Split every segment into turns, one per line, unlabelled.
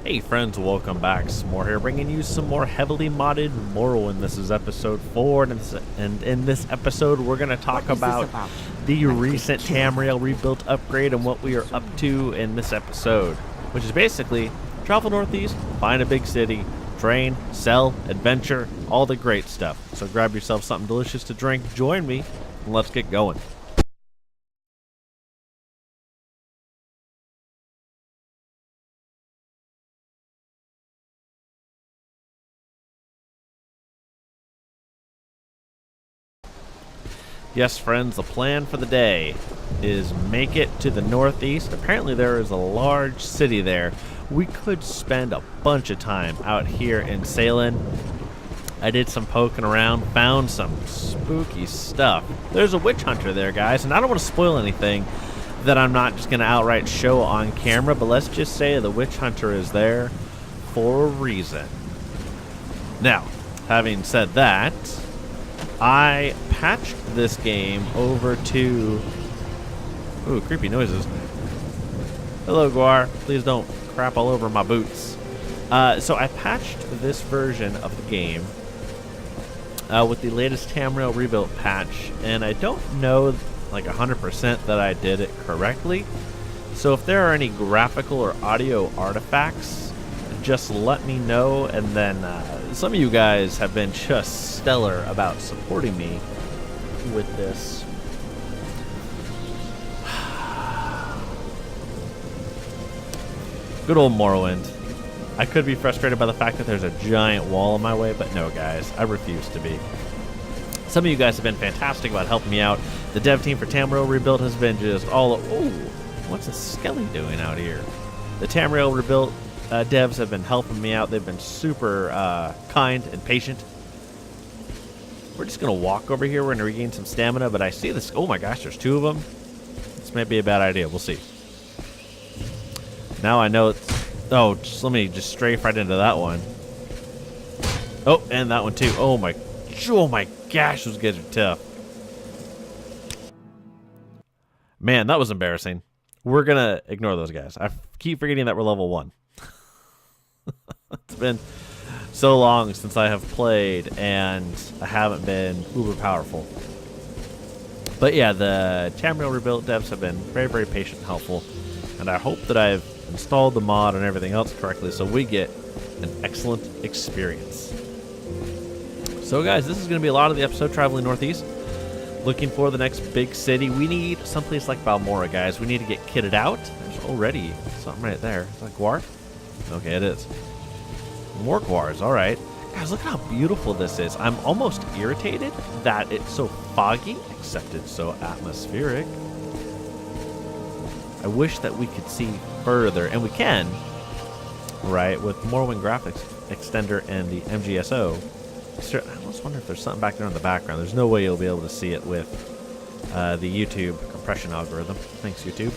Hey friends, welcome back. Some more here, bringing you some more Heavily Modded Morrowind. This is episode 4, and in this episode we're going to talk about the recent Tamriel Rebuilt upgrade and what we are up to in this episode, which is basically travel northeast, find a big city, train, sell, adventure, all the great stuff. So grab yourself something delicious to drink, join me, and let's get going. Yes, friends, the plan for the day is make it to the northeast. Apparently there is a large city there. We could spend a bunch of time out here in Salem. I did some poking around, found some spooky stuff. There's a witch hunter there, guys, and I don't want to spoil anything that I'm not just going to outright show on camera, but let's just say the witch hunter is there for a reason. Now, having said that, I patched this game over to... Ooh, creepy noises. Hello, Guar. Please don't crap all over my boots. So I patched this version of the game with the latest Tamriel Rebuilt patch, and I don't know like 100% that I did it correctly. So if there are any graphical or audio artifacts, just let me know. And then some of you guys have been just stellar about supporting me with this. Good old Morrowind. I could be frustrated by the fact that there's a giant wall in my way, but no, guys, I refuse to be. Some of you guys have been fantastic about helping me out. The dev team for Tamriel Rebuilt has been just all... Oh, what's a skelly doing out here? The Tamriel Rebuilt devs have been helping me out. They've been super kind and patient. We're just going to walk over here. We're going to regain some stamina, but I see this. Oh my gosh, there's two of them. This may be a bad idea. We'll see. Now I know it's... Oh, just let me just strafe right into that one. Oh, and that one too. Oh my gosh, those guys are tough. Man, that was embarrassing. We're going to ignore those guys. I keep forgetting that we're level 1. It's been so long since I have played, and I haven't been uber powerful. But yeah, the Tamriel Rebuilt devs have been very, very patient and helpful, and I hope that I've installed the mod and everything else correctly so we get an excellent experience. So guys, this is going to be a lot of the episode traveling northeast, looking for the next big city. We need someplace like Balmora, guys. We need to get kitted out. There's already something right there. Is that Guar? Okay, it is. More Guars, alright. Guys, look how beautiful this is. I'm almost irritated that it's so foggy, except it's so atmospheric. I wish that we could see further, and we can, right, with Morrowind Graphics Extender and the MGSO. I almost wonder if there's something back there in the background. There's no way you'll be able to see it with the YouTube compression algorithm. Thanks, YouTube.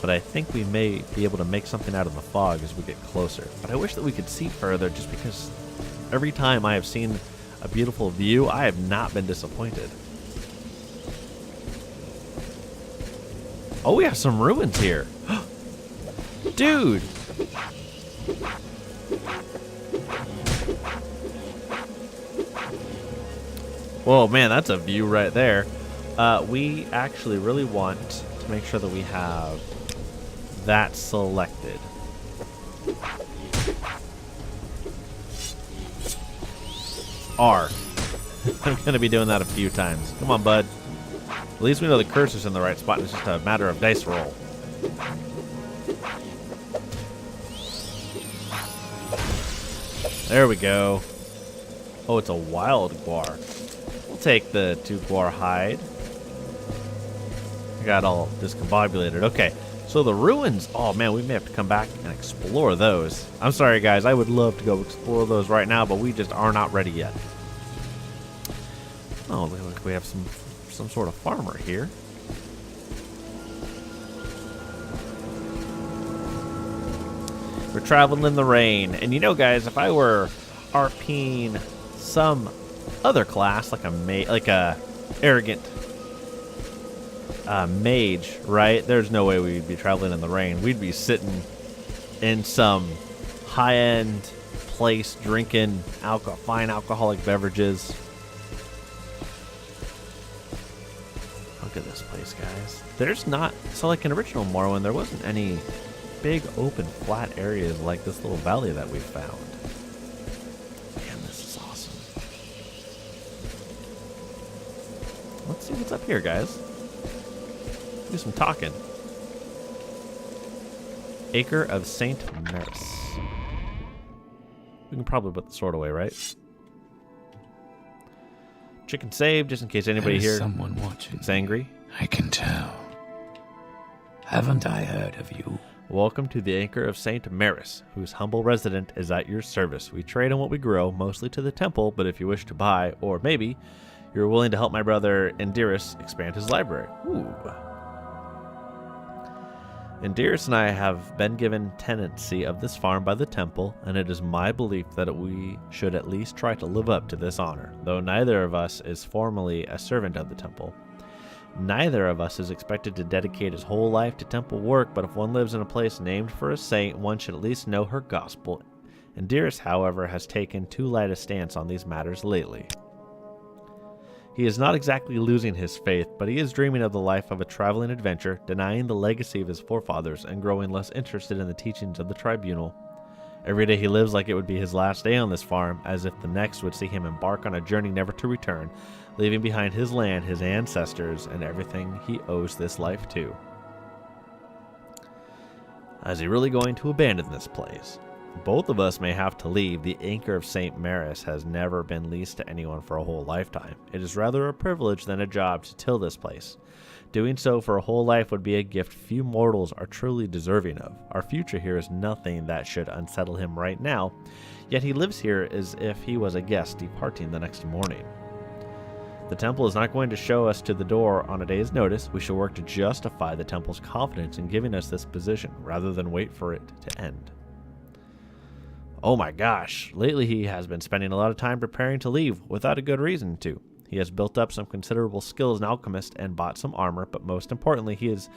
But I think we may be able to make something out of the fog as we get closer. But I wish that we could see further, just because every time I have seen a beautiful view, I have not been disappointed. Oh, we have some ruins here. Dude! Whoa, man, that's a view right there. We actually really want to make sure that we have that selected. R. I'm going to be doing that a few times. Come on, bud. At least we know the cursor's in the right spot, and it's just a matter of dice roll. There we go. Oh, it's a wild Guar. We'll take the 2 Guar hide. I got all discombobulated. Okay, so the ruins. Oh, man, we may have to come back and explore those. I'm sorry, guys. I would love to go explore those right now, but we just are not ready yet. Oh, looks like we have some sort of farmer here. We're traveling in the rain. And you know, guys, if I were RPing some other class, like a arrogant mage, right? There's no way we'd be traveling in the rain. We'd be sitting in some high-end place drinking fine alcoholic beverages. Look at this place, guys. There's not... So, like in original Morrowind, there wasn't any big, open, flat areas like this little valley that we found. Man, this is awesome. Let's see what's up here, guys. Do some talking. Acre of St. Maris. We can probably put the sword away, right? Chicken saved, just in case anybody here
someone watching.
Gets angry.
I can tell. Haven't I heard of you?
Welcome to the Acre of St. Maris, whose humble resident is at your service. We trade on what we grow, mostly to the temple, but if you wish to buy, or maybe you're willing to help my brother Indiris expand his library. Ooh. Indiris and I have been given tenancy of this farm by the temple, and it is my belief that we should at least try to live up to this honor, though neither of us is formally a servant of the temple. Neither of us is expected to dedicate his whole life to temple work, but if one lives in a place named for a saint, one should at least know her gospel. Indiris, however, has taken too light a stance on these matters lately. He is not exactly losing his faith, but he is dreaming of the life of a traveling adventurer, denying the legacy of his forefathers and growing less interested in the teachings of the tribunal. Every day he lives like it would be his last day on this farm, as if the next would see him embark on a journey never to return, leaving behind his land, his ancestors, and everything he owes this life to. Is he really going to abandon this place? Both of us may have to leave. The Acre of St. Maris has never been leased to anyone for a whole lifetime. It is rather a privilege than a job to till this place. Doing so for a whole life would be a gift few mortals are truly deserving of. Our future here is nothing that should unsettle him right now, yet he lives here as if he was a guest departing the next morning. The temple is not going to show us to the door on a day's notice. We shall work to justify the temple's confidence in giving us this position, rather than wait for it to end. Oh my gosh, lately he has been spending a lot of time preparing to leave, without a good reason to. He has built up some considerable skill as an alchemist and bought some armor, but most importantly, he is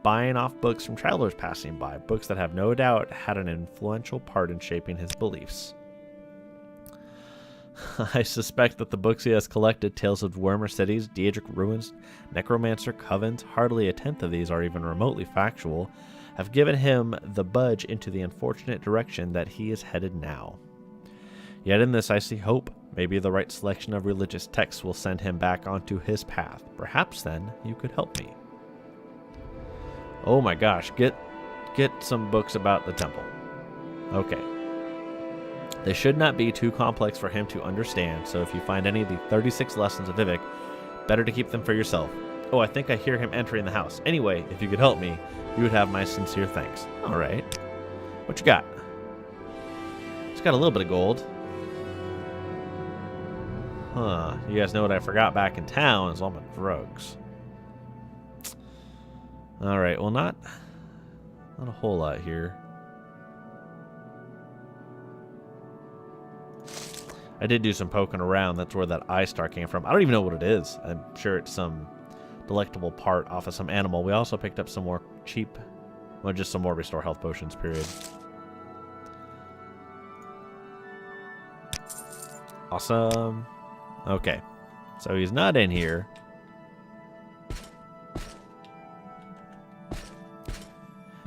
buying off books from travelers passing by, books that have no doubt had an influential part in shaping his beliefs. I suspect that the books he has collected, Tales of Dwemer Cities, Daedric Ruins, Necromancer Covens, hardly a tenth of these are even remotely factual, have given him the budge into the unfortunate direction that he is headed now. Yet in this I see hope. Maybe the right selection of religious texts will send him back onto his path. Perhaps then you could help me. Oh my gosh, get some books about the temple. Okay. They should not be too complex for him to understand, so if you find any of the 36 lessons of Vivek, better to keep them for yourself. Oh, I think I hear him entering the house. Anyway, if you could help me, you would have my sincere thanks. Alright. What you got? It's got a little bit of gold. Huh. You guys know what I forgot back in town is all my drugs. Alright, well not a whole lot here. I did do some poking around. That's where that eye star came from. I don't even know what it is. I'm sure it's some delectable part off of some animal. We also picked up some more cheap, well, just some more restore health potions, period. Awesome. Okay, so he's not in here.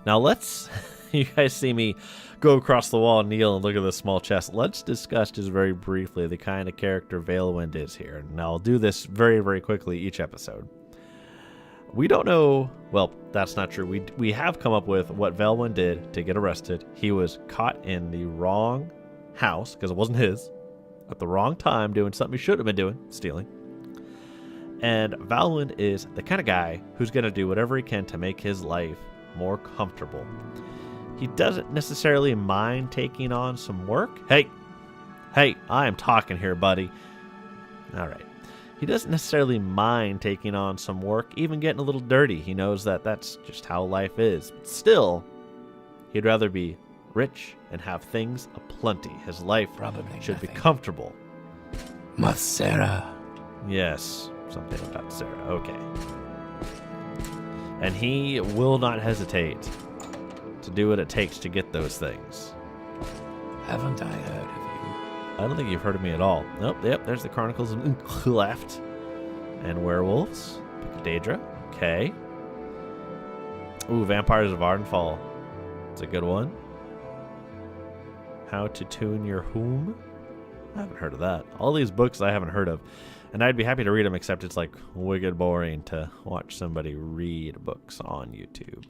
Now let's, you guys see me go across the wall, kneel, and look at this small chest. Let's discuss just very briefly the kind of character Valewind is here. And I'll do this very, very quickly each episode. We don't know, well, that's not true. We have come up with what Valewind did to get arrested. He was caught in the wrong house, because it wasn't his, at the wrong time, doing something he should have been doing, stealing. And Valewind is the kind of guy who's going to do whatever he can to make his life more comfortable. He doesn't necessarily mind taking on some work. Hey, I am talking here, buddy. All right. He doesn't necessarily mind taking on some work, even getting a little dirty. He knows that that's just how life is. But still, he'd rather be rich and have things aplenty. His life
Probably
should
nothing.
be comfortable.
Must Sarah.
Yes, something about Sarah. Okay. And he will not hesitate to do what it takes to get those things.
Haven't I heard of you?
I don't think you've heard of me at all. Nope, yep, there's the Chronicles of left. And Werewolves. Daedra. Okay. Ooh, Vampires of Ardenfall. It's a good one. How to Tune Your Whom? I haven't heard of that. All these books I haven't heard of. And I'd be happy to read them, except it's like wicked boring to watch somebody read books on YouTube.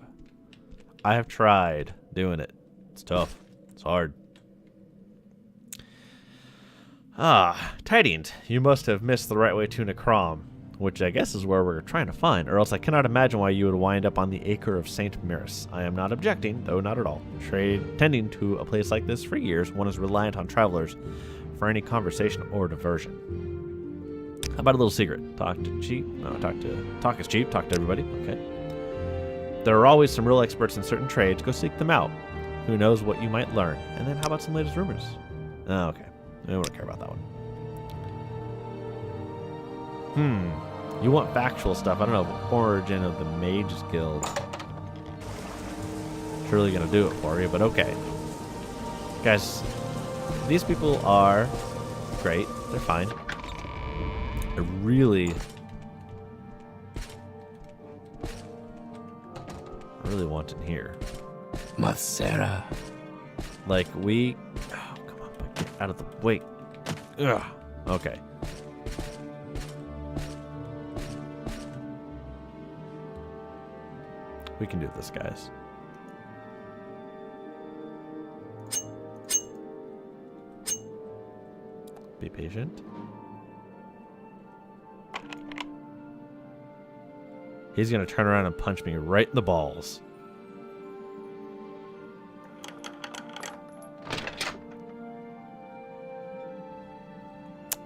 I have tried doing it. It's tough. It's hard. Tidings. You must have missed the right way to Necrom, which I guess is where we're trying to find, or else I cannot imagine why you would wind up on the Acre of St. Maris. I am not objecting, though not at all. Tending to a place like this for years, one is reliant on travelers for any conversation or diversion. How about a little secret? Talk is cheap. Talk to everybody. Okay. There are always some real experts in certain trades. Go seek them out. Who knows what you might learn? And then how about some latest rumors? Oh, okay. I don't care about that one. You want factual stuff. I don't know. Origin of the Mages Guild. Surely gonna do it for you, but okay. Guys, these people are great. They're fine. I really want in here.
Mathera.
Like, we... Oh, come on, bud. Get out of the way. Ugh. Okay. We can do this, guys. Be patient. He's gonna turn around and punch me right in the balls.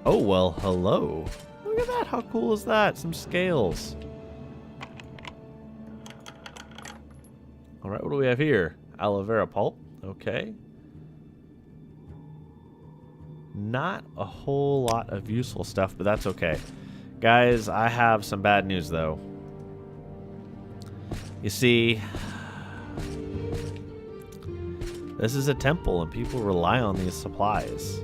Oh, well, hello. Look at that. How cool is that? Some scales. All right, what do we have here? Aloe vera pulp. Okay. Not a whole lot of useful stuff, but that's okay. Guys, I have some bad news, though. You see, this is a temple, and people rely on these supplies.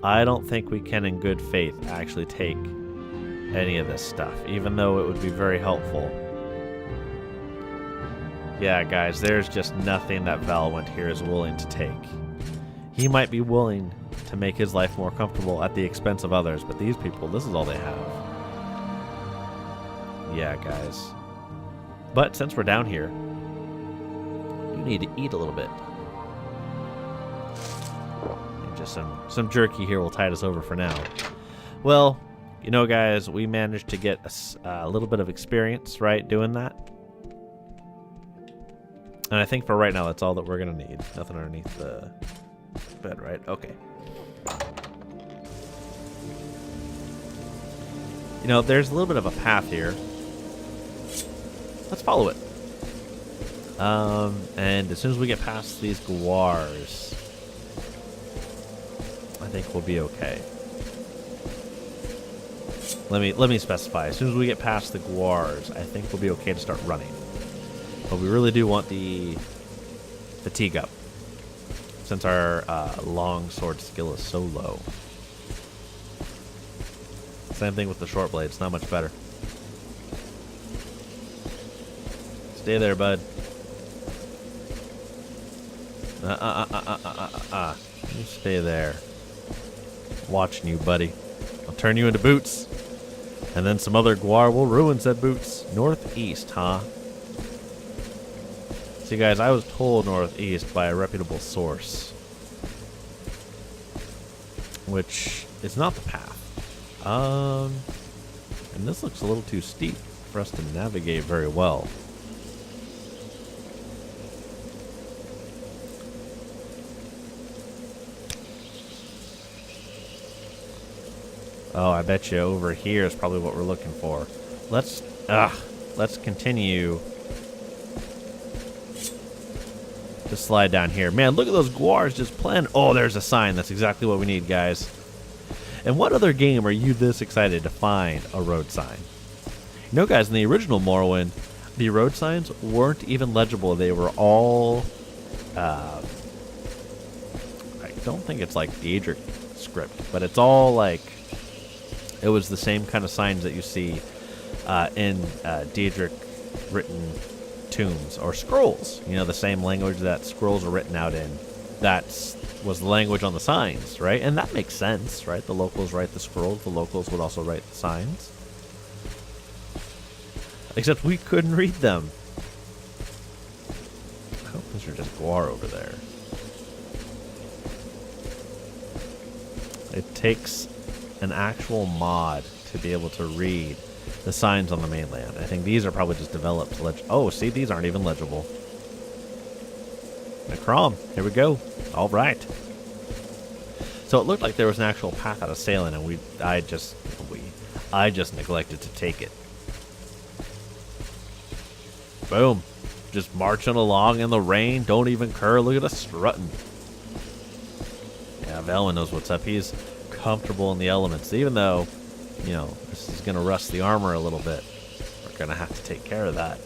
I don't think we can, in good faith, actually take any of this stuff, even though it would be very helpful. Yeah, guys, there's just nothing that Valwent here is willing to take. He might be willing to make his life more comfortable at the expense of others, but these people, this is all they have. Yeah, guys. But since we're down here, you need to eat a little bit. And just some jerky here will tide us over for now. Well, you know, guys, we managed to get a little bit of experience, right, doing that. And I think for right now, that's all that we're going to need. Nothing underneath the bed, right? Okay. You know, there's a little bit of a path here. Let's follow it. And as soon as we get past these guars, I think we'll be okay. Let me specify. As soon as we get past the guars, I think we'll be okay to start running. But we really do want the fatigue up, since our long sword skill is so low. Same thing with the short blade. It's not much better. Stay there, bud. You stay there. Watching you, buddy. I'll turn you into boots. And then some other guar will ruin said boots. Northeast, huh? See, guys, I was told northeast by a reputable source, which is not the path. And this looks a little too steep for us to navigate very well. Oh, I bet you over here is probably what we're looking for. Let's continue to slide down here. Man, look at those guars just playing. Oh, there's a sign. That's exactly what we need, guys. And what other game are you this excited to find a road sign? You know, guys, in the original Morrowind, The road signs weren't even legible. They were all, I don't think it's like Daedric script, but it's all like, it was the same kind of signs that you see in Daedric written tombs or scrolls. You know, the same language that scrolls are written out in. That was the language on the signs, right? And that makes sense, right? The locals write the scrolls. The locals would also write the signs. Except we couldn't read them. I hope those are just guar over there. It takes an actual mod to be able to read the signs on the mainland. I think these are probably just developed. Oh, see, these aren't even legible. Necrom, here we go. All right. So it looked like there was an actual path out of Salem, and I just neglected to take it. Boom. Just marching along in the rain. Don't even cur. Look at us strutting. Yeah, Velwyn knows what's up. He's comfortable in the elements, even though, you know, this is going to rust the armor a little bit. We're going to have to take care of that.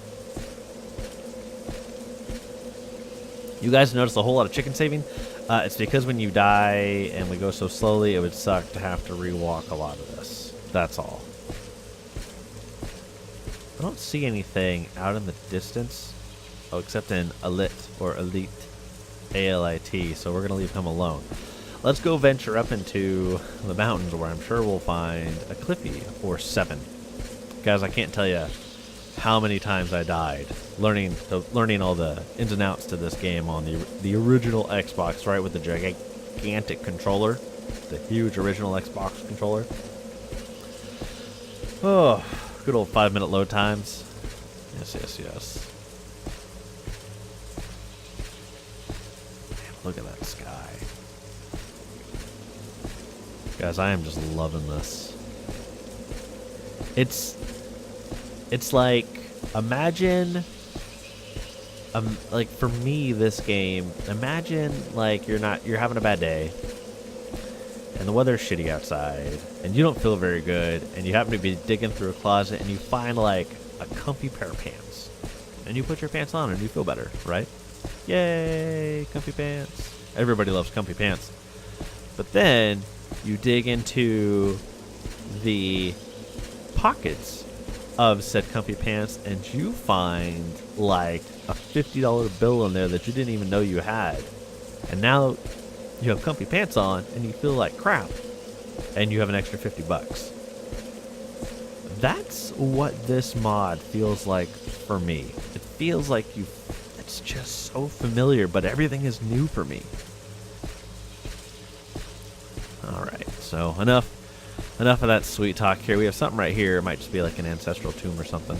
You guys notice a whole lot of chicken saving? It's because when you die and we go so slowly, it would suck to have to rewalk a lot of this. That's all. I don't see anything out in the distance. Oh, except in Elite or Elite. A-L-I-T. So we're going to leave him alone. Let's go venture up into the mountains where I'm sure we'll find a Cliffy or 7. Guys, I can't tell you how many times I died learning all the ins and outs to this game on the original Xbox, right, with the gigantic controller, the huge original Xbox controller. Oh, good old 5-minute load times. Yes, yes, yes. Man, look at that sky. Guys, I am just loving this. It's like, imagine, like for me, this game, imagine like you're having a bad day and the weather's shitty outside and you don't feel very good and you happen to be digging through a closet and you find like a comfy pair of pants and you put your pants on and you feel better, right? Yay, comfy pants. Everybody loves comfy pants. But then you dig into the pockets of said comfy pants and you find like a $50 bill in there that you didn't even know you had, and now you have comfy pants on and you feel like crap and you have an extra $50. That's what this mod feels like for me. It feels like it's just so familiar, but everything is new for me. Alright, so enough of that sweet talk here. We have something right here. It might just be like an ancestral tomb or something.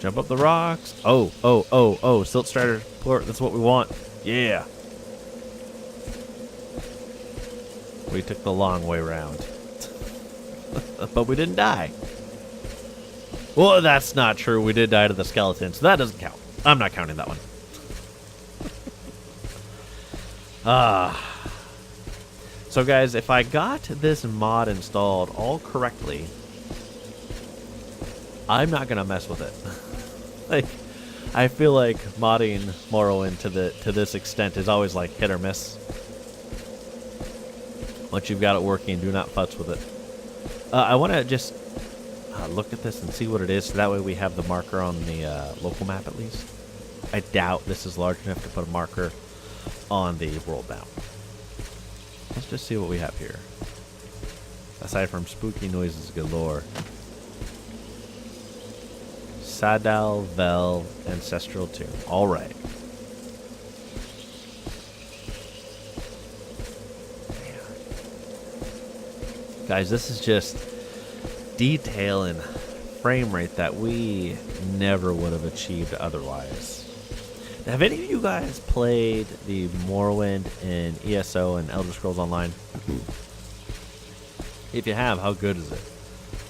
Jump up the rocks. Oh. Silt Strider port. That's what we want. Yeah. We took the long way around. But we didn't die. Well, that's not true. We did die to the skeleton, so that doesn't count. I'm not counting that one. So guys, if I got this mod installed all correctly, I'm not gonna mess with it. Like, I feel like modding Morrowind to this extent is always like hit or miss. Once you've got it working, do not futz with it. I want to just look at this and see what it is, so that way we have the marker on the local map at least. I doubt this is large enough to put a marker on the world map. Let's just see what we have here. Aside from spooky noises galore. Sadal Vel Ancestral Tomb. Alright. Guys, this is just detail and frame rate that we never would have achieved otherwise. Now, have any of you guys played the Morrowind in ESO and Elder Scrolls Online? If you have, how good is it?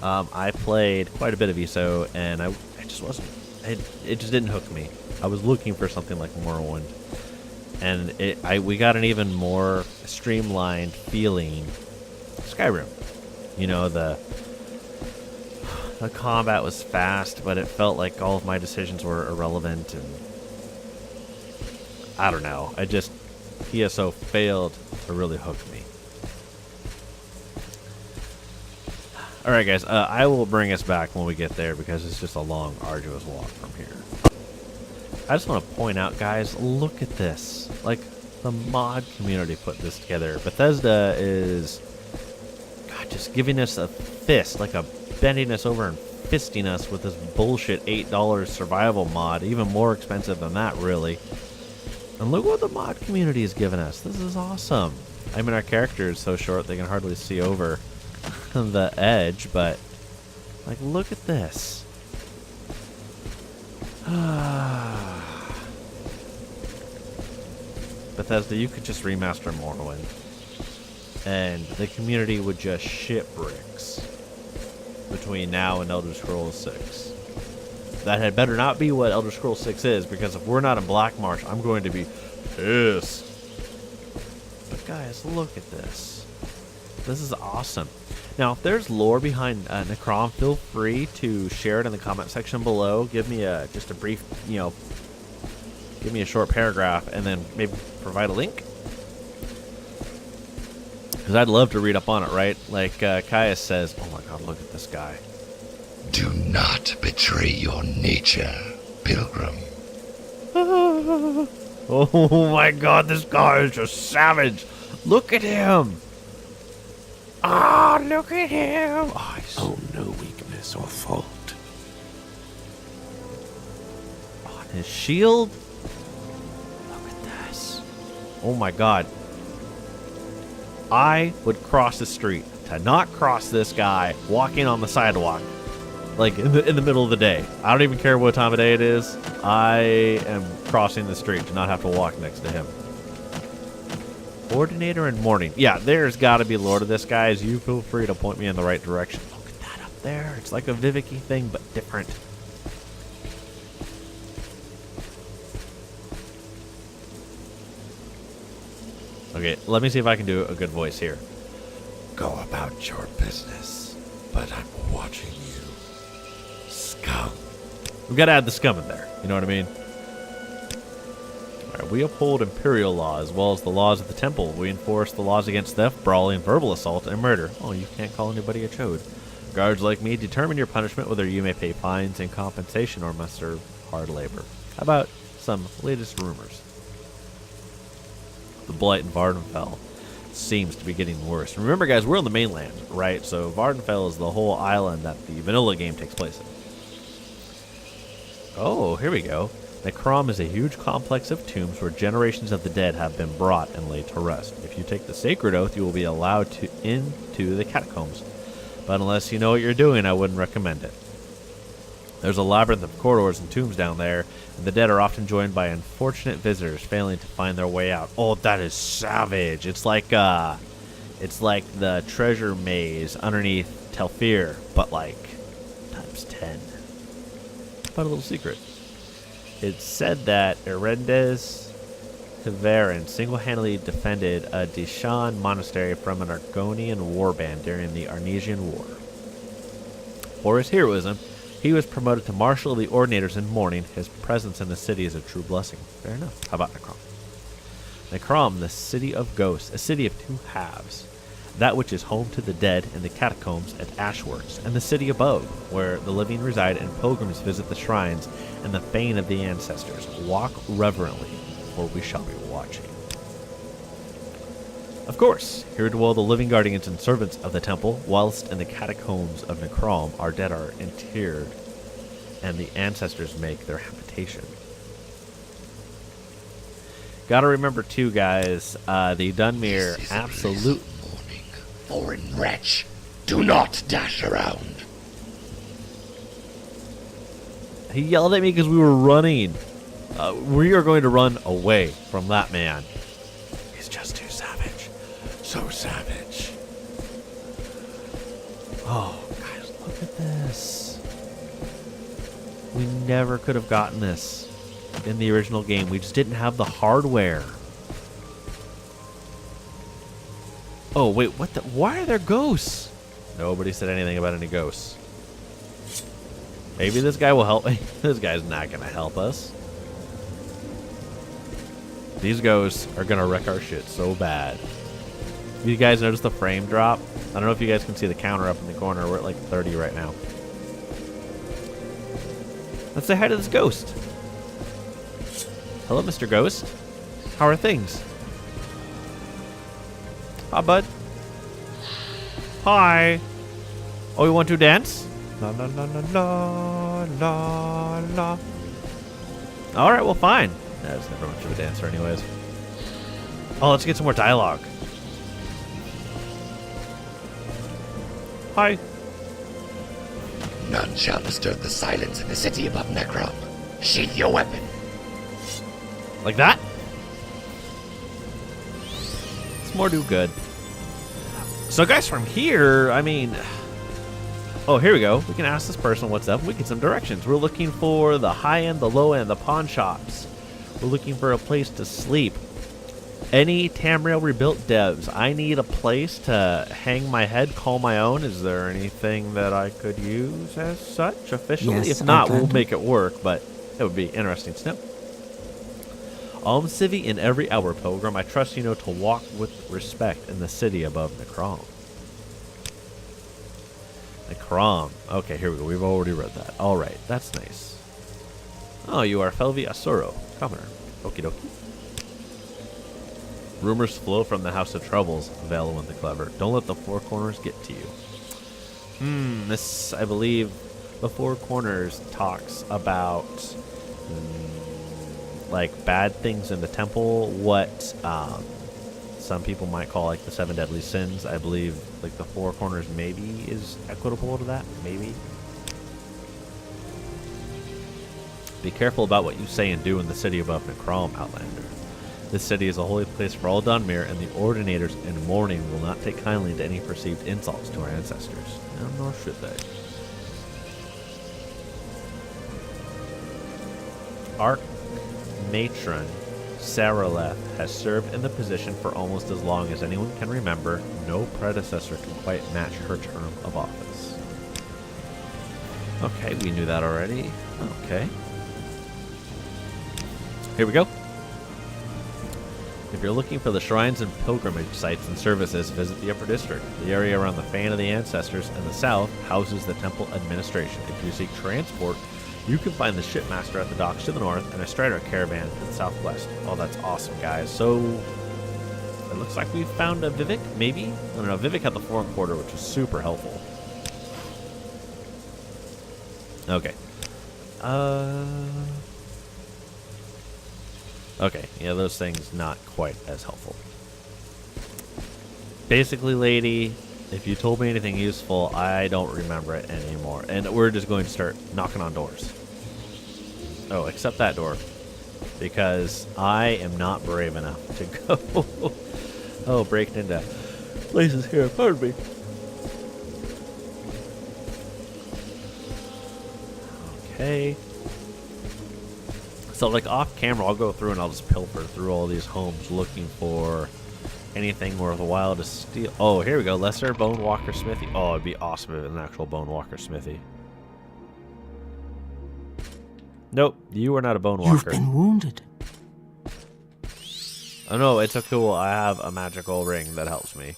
I played quite a bit of ESO, and I just wasn't. It just didn't hook me. I was looking for something like Morrowind, and we got an even more streamlined feeling Skyrim. You know, The combat was fast, but it felt like all of my decisions were irrelevant, and I don't know. ESO failed to really hook me. Alright guys, I will bring us back when we get there because it's just a long, arduous walk from here. I just want to point out, guys, look at this. Like, the mod community put this together. Bethesda is, God, just giving us a fist, like a bending us over and fisting us with this bullshit $8 survival mod, even more expensive than that, really. And look what the mod community has given us. This is awesome. I mean, our character is so short they can hardly see over the edge, but like, look at this. Bethesda, you could just remaster Morrowind and the community would just shit bricks between now and Elder Scrolls 6. That had better not be what Elder Scrolls 6 is, because if we're not in Black March, I'm going to be pissed. But guys, look at this. This is awesome. Now, if there's lore behind Necrom, feel free to share it in the comment section below. Give me just a brief, give me a short paragraph, and then maybe provide a link. Because I'd love to read up on it, right? Like Caius says, oh my god, look at this guy.
Do not betray your nature, pilgrim.
Oh my god, this guy is just savage. Look at him. Ah, look at him.
Oh, no weakness or fault.
On his shield. Look at this. Oh my god. I would cross the street to not cross this guy walking on the sidewalk, like in the middle of the day. I don't even care what time of day it is. I am crossing the street to not have to walk next to him. Ordinator and Mourning. Yeah, there's got to be lore to this, guys. You feel free to point me in the right direction. Look at that up there. It's like a Viviki thing, but different. Okay, let me see if I can do a good voice here.
Go about your business, but I'm watching you. Scum.
We've got to add the scum in there. You know what I mean? Alright, we uphold imperial law as well as the laws of the temple. We enforce the laws against theft, brawling, verbal assault, and murder. Oh, you can't call anybody a chode. Guards like me determine your punishment, whether you may pay fines and compensation or must serve hard labor. How about some latest rumors? The blight in Vardenfell seems to be getting worse. Remember, guys, we're on the mainland, right? So Vardenfell is the whole island that the vanilla game takes place in. Oh, here we go. Necrom is a huge complex of tombs where generations of the dead have been brought and laid to rest. If you take the sacred oath, you will be allowed into the catacombs. But unless you know what you're doing, I wouldn't recommend it. There's a labyrinth of corridors and tombs down there, and the dead are often joined by unfortunate visitors failing to find their way out. Oh, that is savage. It's like the treasure maze underneath Telfir, but like times 10. But a little secret. It's said that Erendez Severin single-handedly defended a Dishan monastery from an Argonian warband during the Arnesian War. For his heroism, he was promoted to Marshal of the Ordinators in mourning. His presence in the city is a true blessing. Fair enough. How about Necrom? Necrom, the city of ghosts, a city of two halves. That which is home to the dead in the catacombs at Ashworks, and the city above, where the living reside and pilgrims visit the shrines and the fane of the ancestors. Walk reverently, for we shall be watching. Of course, here dwell the living guardians and servants of the temple, whilst in the catacombs of Necrom our dead are interred, and the ancestors make their habitation. Gotta remember too, guys, the Dunmere absolute
Morning, foreign wretch. Do not dash around.
He yelled at me because we were running. We are going to run away from that man.
He's just too savage. So savage.
Oh, guys, look at this. We never could have gotten this in the original game. We just didn't have the hardware. Oh, wait, what the? Why are there ghosts? Nobody said anything about any ghosts. Maybe this guy will help me. This guy's not going to help us. These ghosts are going to wreck our shit so bad. You guys notice the frame drop? I don't know if you guys can see the counter up in the corner. We're at like 30 right now. Let's say hi to this ghost. Hello, Mr. Ghost. How are things? Hi, bud. Hi. Oh, you want to dance? La la la la la la la. All right, well, fine. That's never much of a dancer, anyways. Oh, let's get some more dialogue. Hi.
None shall disturb the silence in the city above Necrom. Sheath your weapon.
Like that? It's more do good. So, guys, from here, I mean... Oh, here we go. We can ask this person what's up. We get some directions. We're looking for the high end, the low end, the pawn shops. We're looking for a place to sleep. Any Tamriel Rebuilt devs, I need a place to hang my head, call my own. Is there anything that I could use as such officially?
Yes,
if not,
I
we'll
can.
make it work, but it would be interesting to know. Civvy in every hour, Pilgrim. I trust you know to walk with respect in the city above Necrom. Necrom. Okay, here we go. We've already read that. All right, that's nice. Oh, you are Felvi Asuro, commoner. Okie dokie. Rumors flow from the House of Troubles, Velwin the Clever. Don't let the Four Corners get to you. This, I believe, the Four Corners talks about like bad things in the temple. What some people might call like the 7 deadly sins. I believe like the Four Corners maybe is equitable to that. Maybe. Be careful about what you say and do in the city above Necrom, Outlander. This city is a holy place for all Dunmere, and the Ordinators in mourning will not take kindly to any perceived insults to our ancestors. Nor should they. Archmatron Saraleth has served in the position for almost as long as anyone can remember. No predecessor can quite match her term of office. Okay, we knew that already. Okay. Here we go. If you're looking for the shrines and pilgrimage sites and services, visit the Upper District. The area around the Fan of the Ancestors in the south houses the temple administration. If you seek transport, you can find the shipmaster at the docks to the north and a strider caravan to the southwest. Oh, that's awesome, guys. So, it looks like we found a Vivek, maybe? I don't know. Vivek had the foreign quarter, which was super helpful. Okay. Okay, yeah, those things not quite as helpful. Basically, lady, if you told me anything useful, I don't remember it anymore. And we're just going to start knocking on doors. Oh, except that door. Because I am not brave enough to go. Oh, breaking into places here. Pardon me. Okay. So, like, off camera, I'll go through and I'll just pilfer through all these homes looking for anything worthwhile to steal. Oh, here we go. Lesser Bone Walker Smithy. Oh, it'd be awesome if it was an actual Bone Walker Smithy. Nope, you are not a Bone Walker.
You've been wounded.
Oh, no, it's a cool. I have a magical ring that helps me.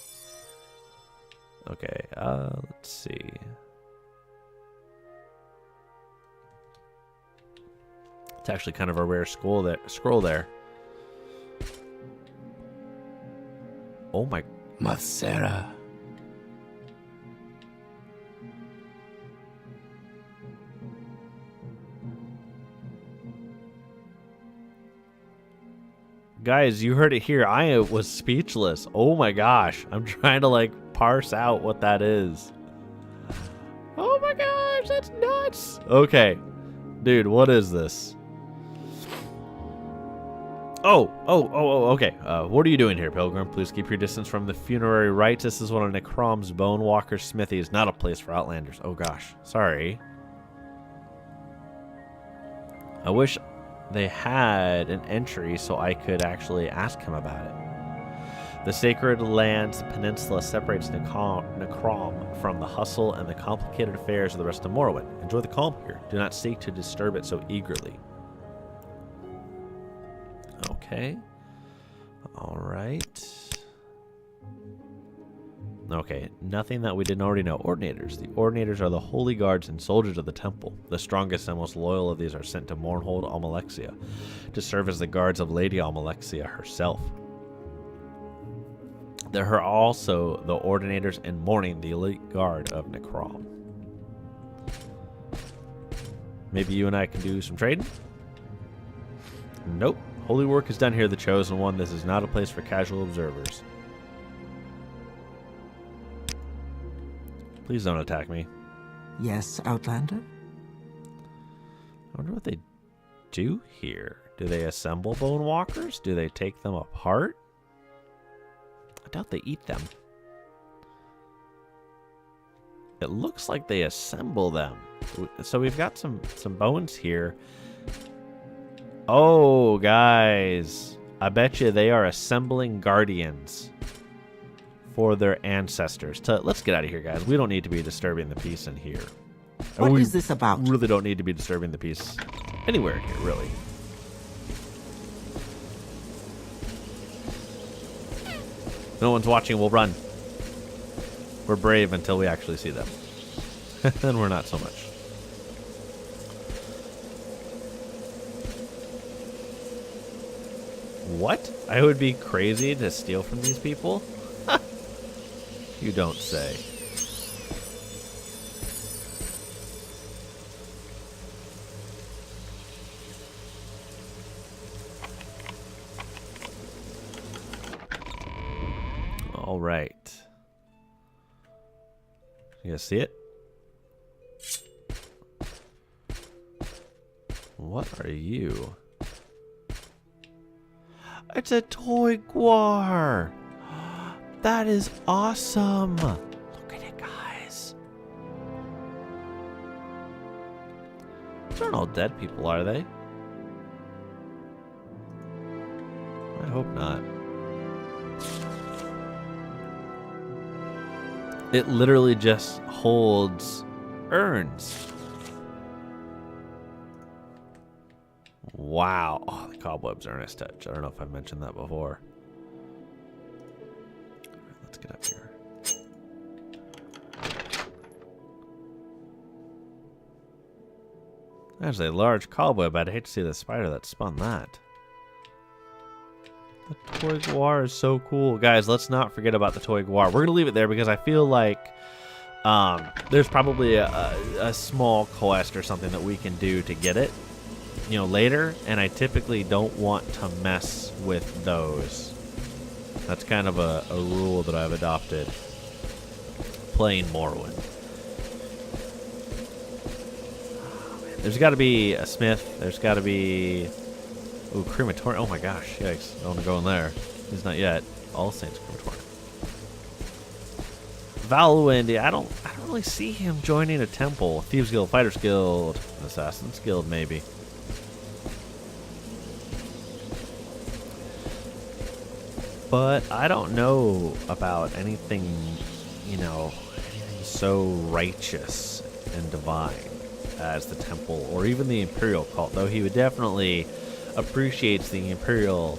Okay, let's see. It's actually kind of a rare scroll there. Oh my.
Masera.
Guys, you heard it here. I was speechless. Oh my gosh. I'm trying to like parse out what that is. Oh my gosh, that's nuts. Okay. Dude, what is this? Oh, okay. What are you doing here, Pilgrim? Please keep your distance from the funerary rites. This is one of Necrom's Bone Walker smithies, not a place for Outlanders. Oh gosh, sorry. I wish they had an entry so I could actually ask him about it. The Sacred Lands Peninsula separates Necrom from the hustle and the complicated affairs of the rest of Morrowind. Enjoy the calm here. Do not seek to disturb it so eagerly. Okay. Alright. Okay, nothing that we didn't already know. Ordinators. The Ordinators are the holy guards and soldiers of the temple. The strongest and most loyal of these are sent to Mournhold Almalexia to serve as the guards of Lady Almalexia herself. There are also the Ordinators in mourning, the elite guard of Necrom. Maybe you and I can do some trading? Nope. Holy work is done here, the Chosen One. This is not a place for casual observers. Please don't attack me.
Yes, Outlander?
I wonder what they do here. Do they assemble bone walkers? Do they take them apart? I doubt they eat them. It looks like they assemble them. So we've got some bones here. Oh, guys. I bet you they are assembling guardians for their ancestors. Let's get out of here, guys. We don't need to be disturbing the peace in here.
What is this about?
We really don't need to be disturbing the peace anywhere in here, really. No one's watching, we'll run. We're brave until we actually see them. Then we're not so much. What? I would be crazy to steal from these people? You don't say. All right. You guys see it? What are you? It's a toy guar. That is awesome. Look at it, guys. These aren't all dead people, are they? I hope not. It literally just holds urns. Wow. Oh, the cobwebs are a nice touch. I don't know if I mentioned that before. All right, let's get up here. There's a large cobweb. I'd hate to see the spider that spun that. The toy guar is so cool. Guys, let's not forget about the toy guar. We're going to leave it there because I feel like there's probably a small quest or something that we can do to get it, you know, later. And I typically don't want to mess with those. That's kind of a rule that I've adopted playing Morrowind. There's got to be a smith. There's got to be... Ooh, crematorium. Oh my gosh, yikes. I don't want to go in there. He's not yet. All Saints crematorium. Valwind, I don't really see him joining a temple. Thieves Guild, Fighters Guild, Assassins Guild, maybe. But I don't know about anything, you know, anything so righteous and divine as the temple or even the Imperial cult, though he would definitely appreciates the Imperial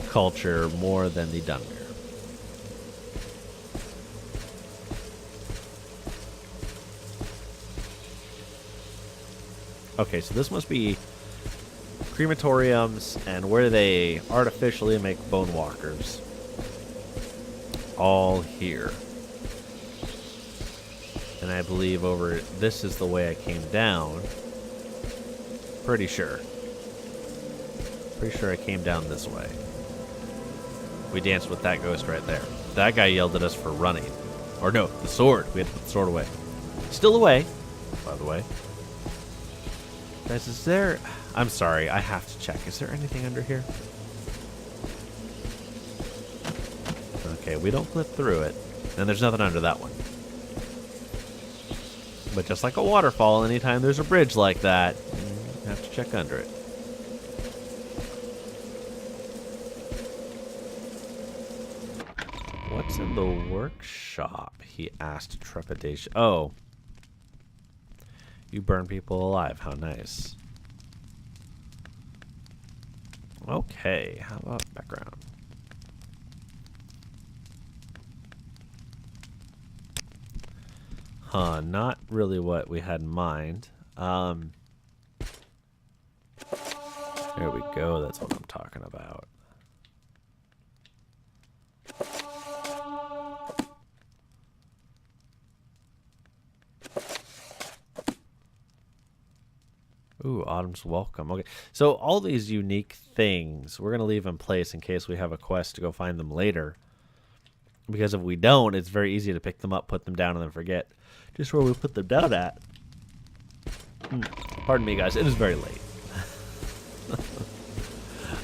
culture more than the Dunmer. Okay, so this must be crematoriums and where they artificially make bone walkers. All here. And I believe over... This is the way I came down. Pretty sure. Pretty sure I came down this way. We danced with that ghost right there. That guy yelled at us for running. Or no, the sword. We had to put the sword away. Still away, by the way. Guys, is there... I'm sorry, I have to check. Is there anything under here? Okay, we don't flip through it. And there's nothing under that one. But just like a waterfall, anytime there's a bridge like that, you have to check under it. What's in the workshop? He asked trepidation. Oh. You burn people alive. How nice. Okay. How about background? Huh. Not really what we had in mind. There we go. That's what I'm talking about. Ooh, Autumn's Welcome. Okay, so all these unique things we're going to leave in place in case we have a quest to go find them later. Because if we don't, it's very easy to pick them up, put them down, and then forget just where we put them down at. Pardon me, guys. It is very late.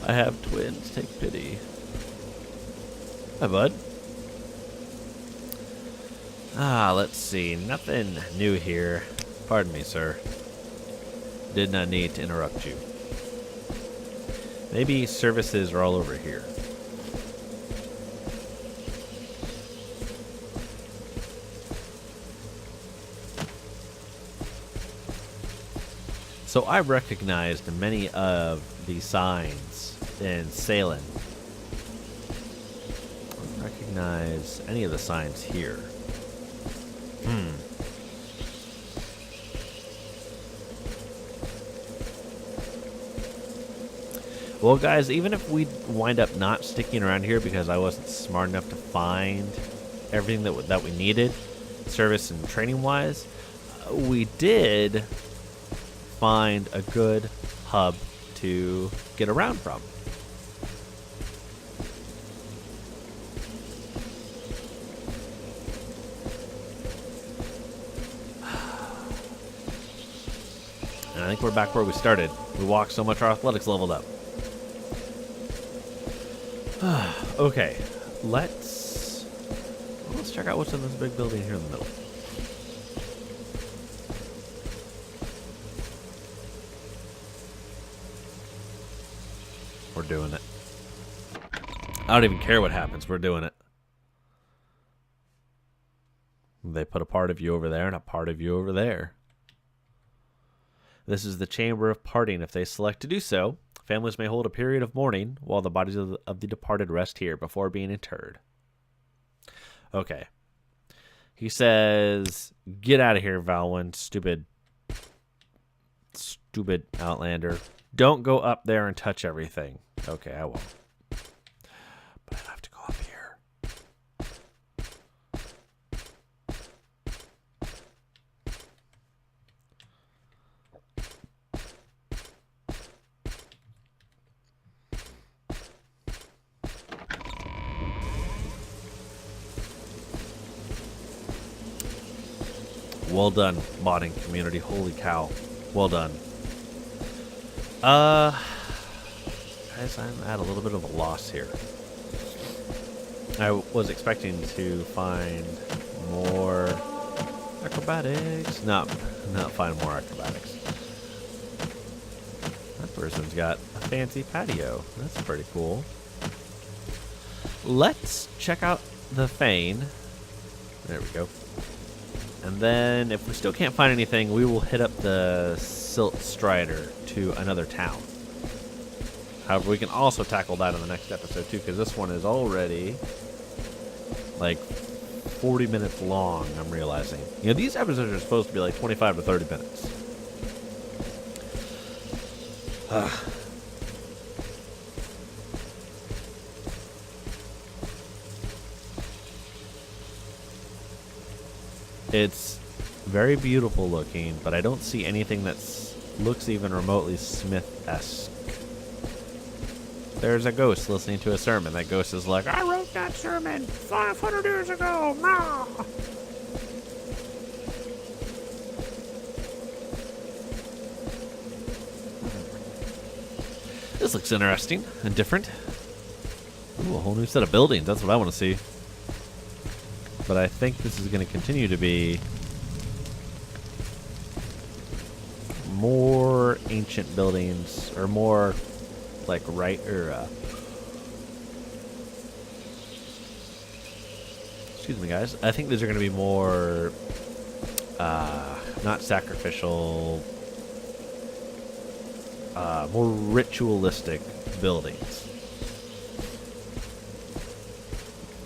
I have twins. Take pity. Hi, bud. Let's see. Nothing new here. Pardon me, sir. Did not need to interrupt you. Maybe services are all over here. So I recognized many of the signs in Salem. I don't recognize any of the signs here. Well, guys, even if we wind up not sticking around here because I wasn't smart enough to find everything that we needed, service and training-wise, we did find a good hub to get around from. And I think we're back where we started. We walked so much our athletics leveled up. Okay, let's check out what's in this big building here in the middle. We're doing it. I don't even care what happens. We're doing it. They put a part of you over there and a part of you over there. This is the Chamber of Parting. If they select to do so, families may hold a period of mourning while the bodies of the departed rest here before being interred. Okay. He says, get out of here, Valwyn, stupid Outlander. Don't go up there and touch everything. Okay, I won't. But I have to go up here. Well done, modding community. Holy cow. Well done. Guys, I'm at a little bit of a loss here. I was expecting to find more acrobatics. Not find more acrobatics. That person's got a fancy patio. That's pretty cool. Let's check out the Fane. There we go. And then, if we still can't find anything, we will hit up the Silt Strider to another town. However, we can also tackle that in the next episode, too, because this one is already, like, 40 minutes long, I'm realizing. You know, these episodes are supposed to be, like, 25 to 30 minutes. It's very beautiful looking, but I don't see anything that looks even remotely Smith-esque. There's a ghost listening to a sermon. That ghost is like, I wrote that sermon 500 years ago. Nah. This looks interesting and different. Ooh, a whole new set of buildings. That's what I want to see. But I think this is going to continue to be more ancient buildings, or more like excuse me, guys. I think these are going to be more, not sacrificial, more ritualistic buildings.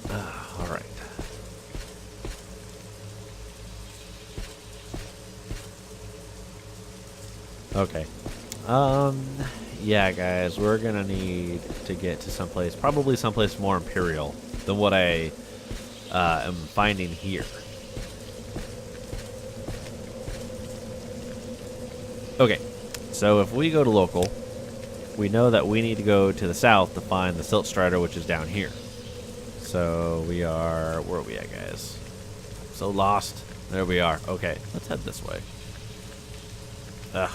All right. Okay. Yeah, guys, we're gonna need to get to someplace, probably someplace more imperial than what I am finding here. Okay, so if we go to local, we know that we need to go to the south to find the Silt Strider, which is down here. So we are, where are we at, guys? So lost. There we are. Okay, let's head this way. Ugh.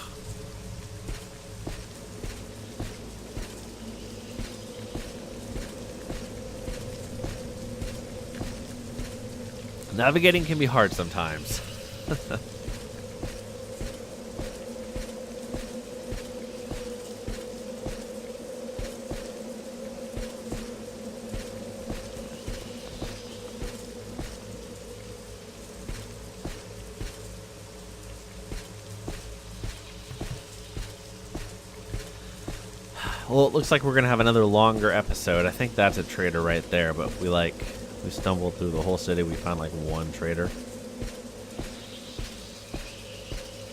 Navigating can be hard sometimes. Well, it looks like we're going to have another longer episode. I think that's a trader right there, but we stumbled through the whole city. We found like one trader. I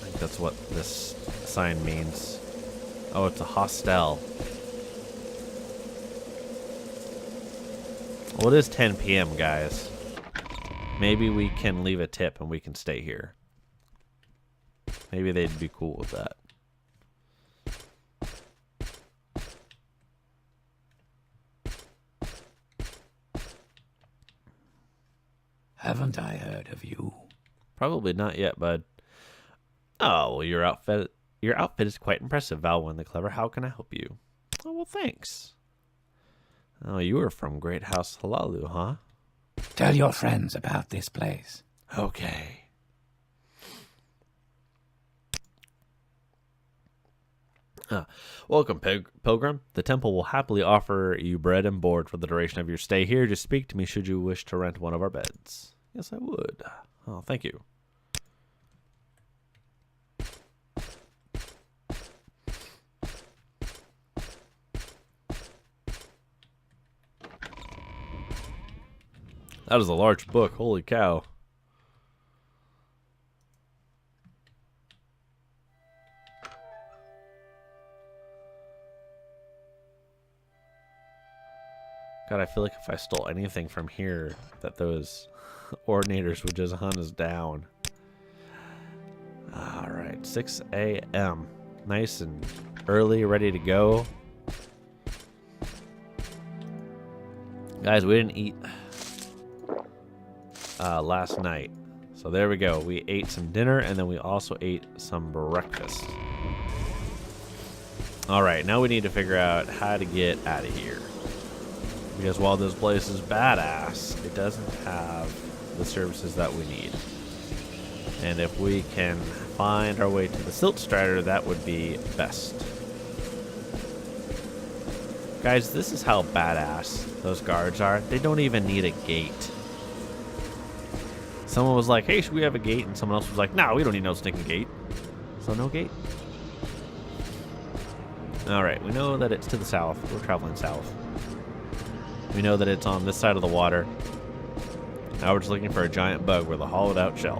think that's what this sign means. Oh, it's a hostel. Well, it is 10 p.m., guys. Maybe we can leave a tip and we can stay here. Maybe they'd be cool with that.
Haven't I heard of you?
Probably not yet, bud. Oh, well, your outfit is quite impressive, Valwyn the Clever. How can I help you? Oh, well, thanks. Oh, you are from Great House Halalu, huh?
Tell your friends about this place.
Okay. Welcome, Pilgrim. The temple will happily offer you bread and board for the duration of your stay here. Just speak to me should you wish to rent one of our beds. Yes, I would. Oh, thank you. That is a large book. Holy cow. God, I feel like if I stole anything from here, that those ordinators would just hunt us down. Alright, 6 a.m. Nice and early, ready to go. Guys, we didn't eat last night. So there we go. We ate some dinner, and then we also ate some breakfast. Alright, now we need to figure out how to get out of here. Because while this place is badass, it doesn't have the services that we need. And if we can find our way to the Silt Strider, that would be best. Guys, this is how badass those guards are. They don't even need a gate. Someone was like, hey, should we have a gate? And someone else was like, no, we don't need no stinking gate. So no gate. Alright, we know that it's to the south. We're traveling south. We know that it's on this side of the water. Now we're just looking for a giant bug with a hollowed out shell.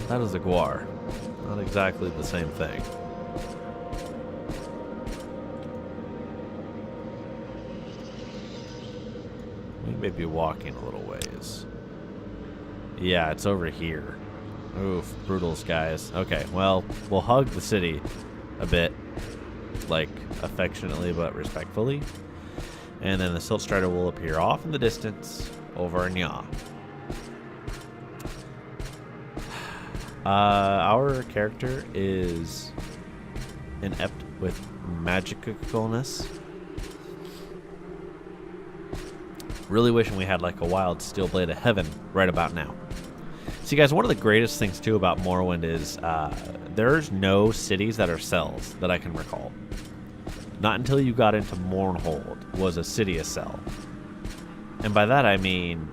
That is a guar. Not exactly the same thing. We may be walking a little ways. Yeah, it's over here. Oof, brutals, guys. Okay, well, we'll hug the city a bit. Like, affectionately but respectfully. And then the Silt Strider will appear off in the distance over in Yaw. Our character is inept with magicalness. Really wishing we had like a wild steel blade of heaven right about now. See, guys, one of the greatest things too about Morrowind is there's no cities that are cells that I can recall. not until you got into Mournhold was a city a cell. And by that I mean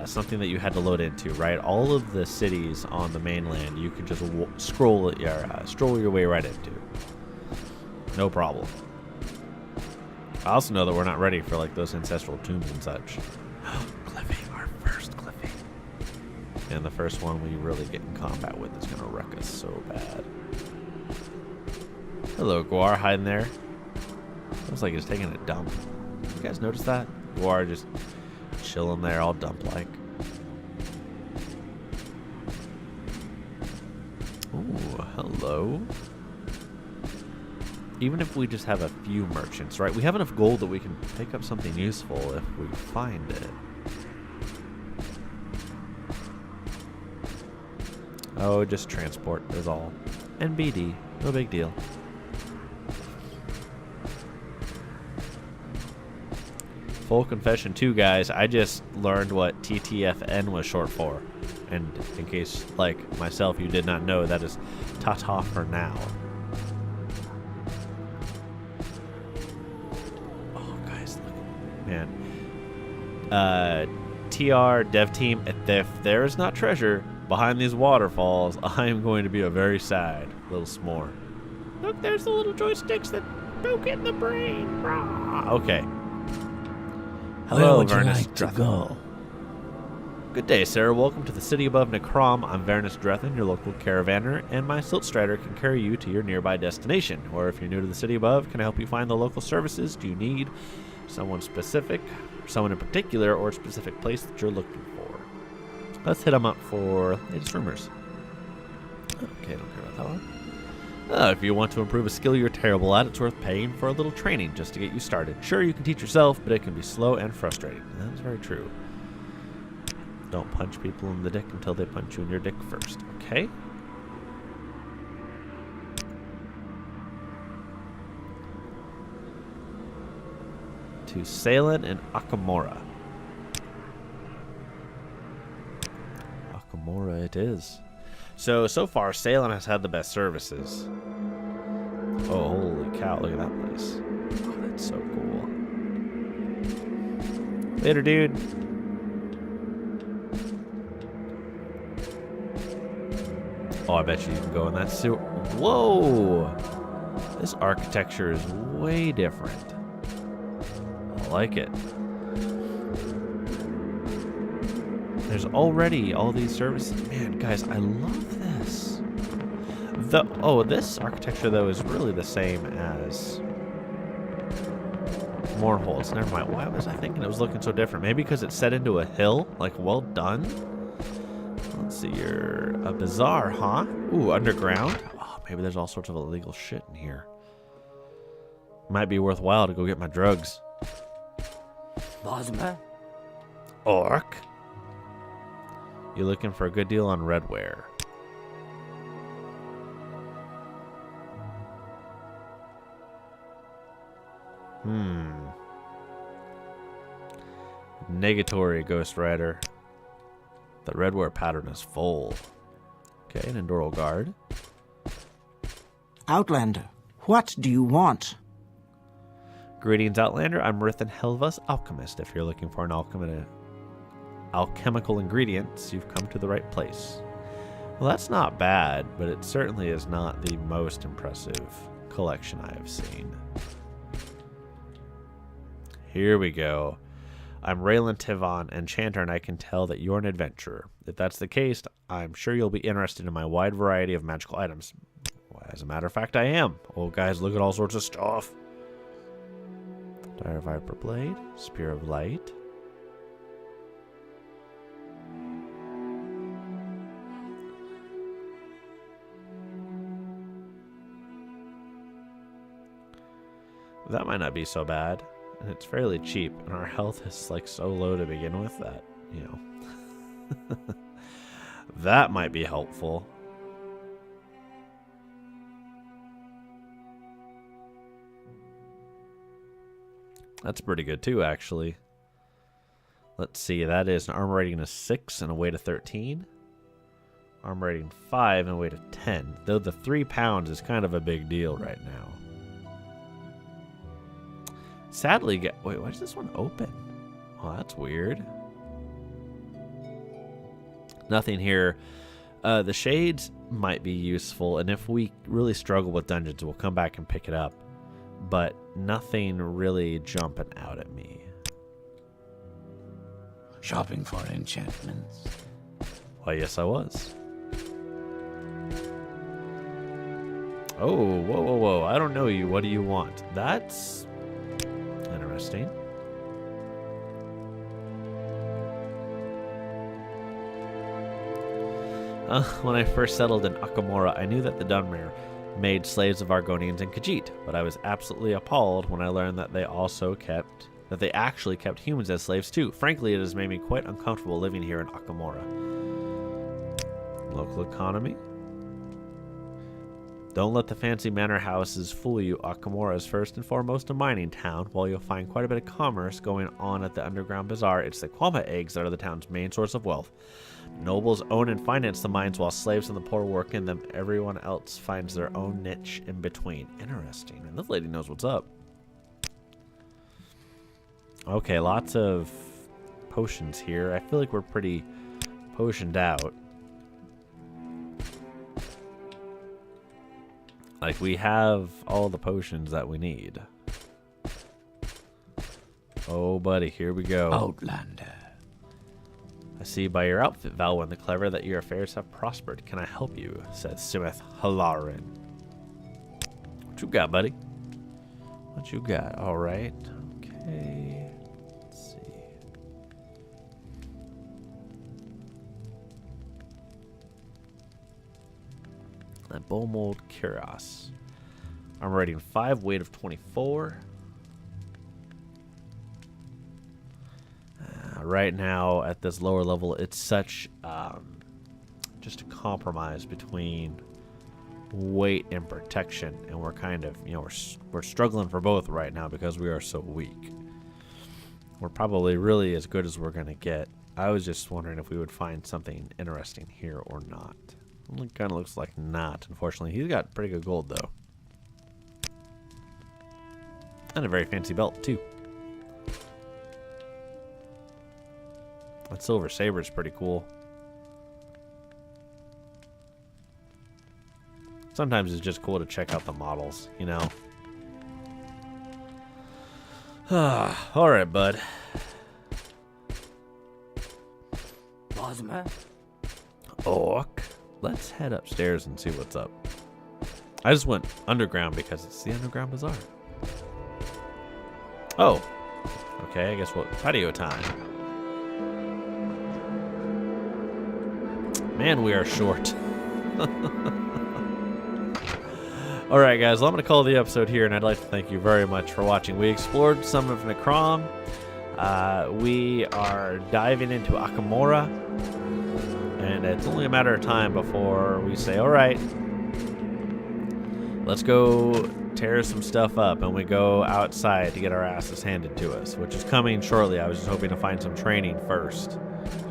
something that you had to load into, right? All of the cities on the mainland you could just stroll your way right into. No problem. I also know that we're not ready for like those ancestral tombs and such. Cliffy, our first Cliffy. And the first one we really get in combat with is gonna wreck us so bad. Hello, Guar, hiding there. Looks like he's taking a dump. You guys notice that? Guar just chilling there, all dump-like. Ooh, hello. Even if we just have a few merchants, right? We have enough gold that we can pick up something useful if we find it. Oh, just transport is all. And BD, no big deal. Full confession too, guys, I just learned what TTFN was short for. And in case, like myself, you did not know, that is ta-ta for now. Oh, guys, look. Man. TR dev team, if there is not treasure behind these waterfalls, I am going to be a very sad little s'more. Look, there's the little joysticks that broke in the brain. Rah. Okay.
Where would
Vernus
you like to
Drethen.
go?
Good day, sir. Welcome to the city above Necrom. I'm Vernus Drethen, your local caravaner, and my Silt Strider can carry you to your nearby destination. Or if you're new to the city above, can I help you find the local services? Do you need someone specific, someone in particular, or a specific place that you're looking for? Let's hit them up for latest rumors. Okay, don't care about that one. If you want to improve a skill you're terrible at, it's worth paying for a little training just to get you started. Sure, you can teach yourself, but it can be slow and frustrating. That's very true. Don't punch people in the dick until they punch you in your dick first, okay? To Salin and Akimora. Akimora it is. So far, Salem has had the best services. Oh, holy cow, look at that place. Oh, that's so cool. Later, dude. Oh, I bet you can go in that suit. Whoa! This architecture is way different. I like it. There's already all these services. Man, guys, I love this. This architecture, though, is really the same as Mournhold. Never mind. Why was I thinking it was looking so different? Maybe because it's set into a hill? Like, well done? Let's see. You're a bazaar, huh? Ooh, underground? Oh, maybe there's all sorts of illegal shit in here. Might be worthwhile to go get my drugs.
Bosma?
Orc? You're looking for a good deal on redware. Negatory, Ghost Rider. The redware pattern is full. Okay, an Enduro Guard.
Outlander, what do you want?
Greetings, Outlander. I'm Rithan Helva's Alchemist. If you're looking for an alchemical ingredients, you've come to the right place. Well, that's not bad, but it certainly is not the most impressive collection I have seen. Here we go. I'm Raylan Tivon, Enchanter, and I can tell that you're an adventurer. If that's the case, I'm sure you'll be interested in my wide variety of magical items. Well, as a matter of fact, I am. Oh, guys, look at all sorts of stuff. Dire Viper Blade, Spear of Light. That might not be so bad. And it's fairly cheap, and our health is like so low to begin with that, you know. That might be helpful. That's pretty good too, actually. Let's see, that is an armor rating of 6 and a weight of 13. Armor rating 5 and a weight of 10. Though the 3 pounds is kind of a big deal right now. Sadly, wait, why is this one open? Oh, that's weird. Nothing here. The shades might be useful, and if we really struggle with dungeons, we'll come back and pick it up. But nothing really jumping out at me.
Shopping for enchantments.
Why, yes, I was. Oh, whoa, whoa, whoa. I don't know you. What do you want? That's interesting. When I first settled in Akimora, I knew that the Dunmer made slaves of Argonians and Khajiit, but I was absolutely appalled when I learned that they actually kept humans as slaves too. Frankly, it has made me quite uncomfortable living here in Akimora. Local economy? Don't let the fancy manor houses fool you. Akimora is first and foremost a mining town. While you'll find quite a bit of commerce going on at the underground bazaar, it's the Kwama eggs that are the town's main source of wealth. Nobles own and finance the mines while slaves and the poor work in them. Everyone else finds their own niche in between. Interesting. And this lady knows what's up. Okay, lots of potions here. I feel like we're pretty potioned out. Like, we have all the potions that we need. Oh, buddy, here we go.
Outlander.
I see by your outfit, Valwyn the Clever, that your affairs have prospered. Can I help you? Says Simith Halarin. What you got, buddy? What you got? All right. Okay. Let's see. That bow mold Kuros. Armor rating 5, weight of 24. Right now, at this lower level, it's such just a compromise between weight and protection, and we're kind of, we're struggling for both right now because we are so weak. We're probably really as good as we're gonna get. I was just wondering if we would find something interesting here or not. It kind of looks like not, unfortunately. He's got pretty good gold though, and a very fancy belt too. That silver saber is pretty cool. Sometimes it's just cool to check out the models, you know. All right, bud.
Bosma.
Orc. Let's head upstairs and see what's up. I just went underground because it's the underground bazaar. Oh. Okay, I guess what? Patio time. Man, we are short. Alright guys, well, I'm going to call the episode here, and I'd like to thank you very much for watching. We explored some of Necrom. We are diving into Akimora, and it's only a matter of time before we say, alright, let's go tear some stuff up, and we go outside to get our asses handed to us, which is coming shortly. I was just hoping to find some training first.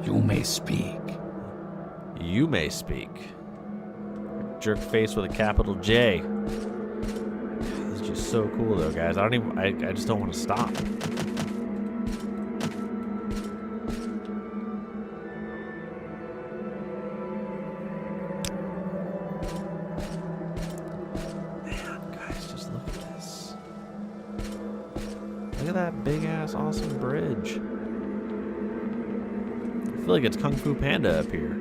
You may speak.
You may speak. Jerk face with a capital J. This is just so cool though, guys. I just don't want to stop. Man, guys, just look at this. Look at that big ass awesome bridge. I feel like it's Kung Fu Panda up here.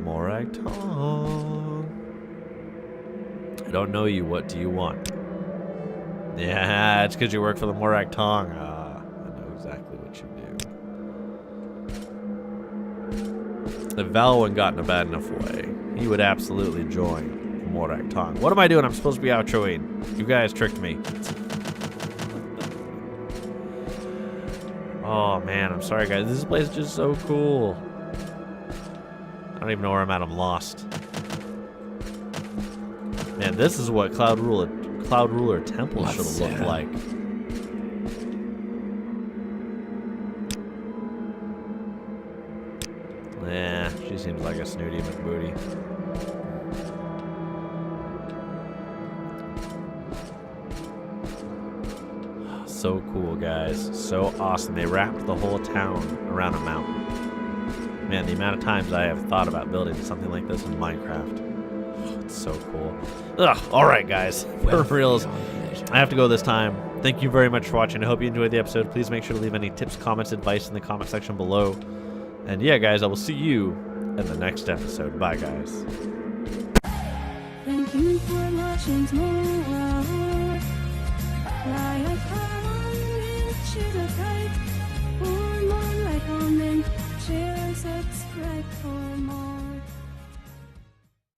Morag Tong. I don't know you. What do you want? Yeah, it's because you work for the Morag Tong. I know exactly what you do. If Valwyn got in a bad enough way, he would absolutely join the Morag Tong. What am I doing? I'm supposed to be outroing. You guys tricked me. Oh man, I'm sorry guys. This place is just so cool. I don't even know where I'm at. I'm lost. Man, this is what Cloud Ruler Temple should have looked like. Yeah, she seems like a snooty McBooty. so cool, guys. So awesome. They wrapped the whole town around a mountain. Man, the amount of times I have thought about building something like this in Minecraft. Oh, it's so cool. Ugh, all right, guys. For reals, I have to go this time. Thank you very much for watching. I hope you enjoyed the episode. Please make sure to leave any tips, comments, advice in the comment section below. And yeah, guys, I will see you in the next episode. Bye, guys.
Thank you for watching.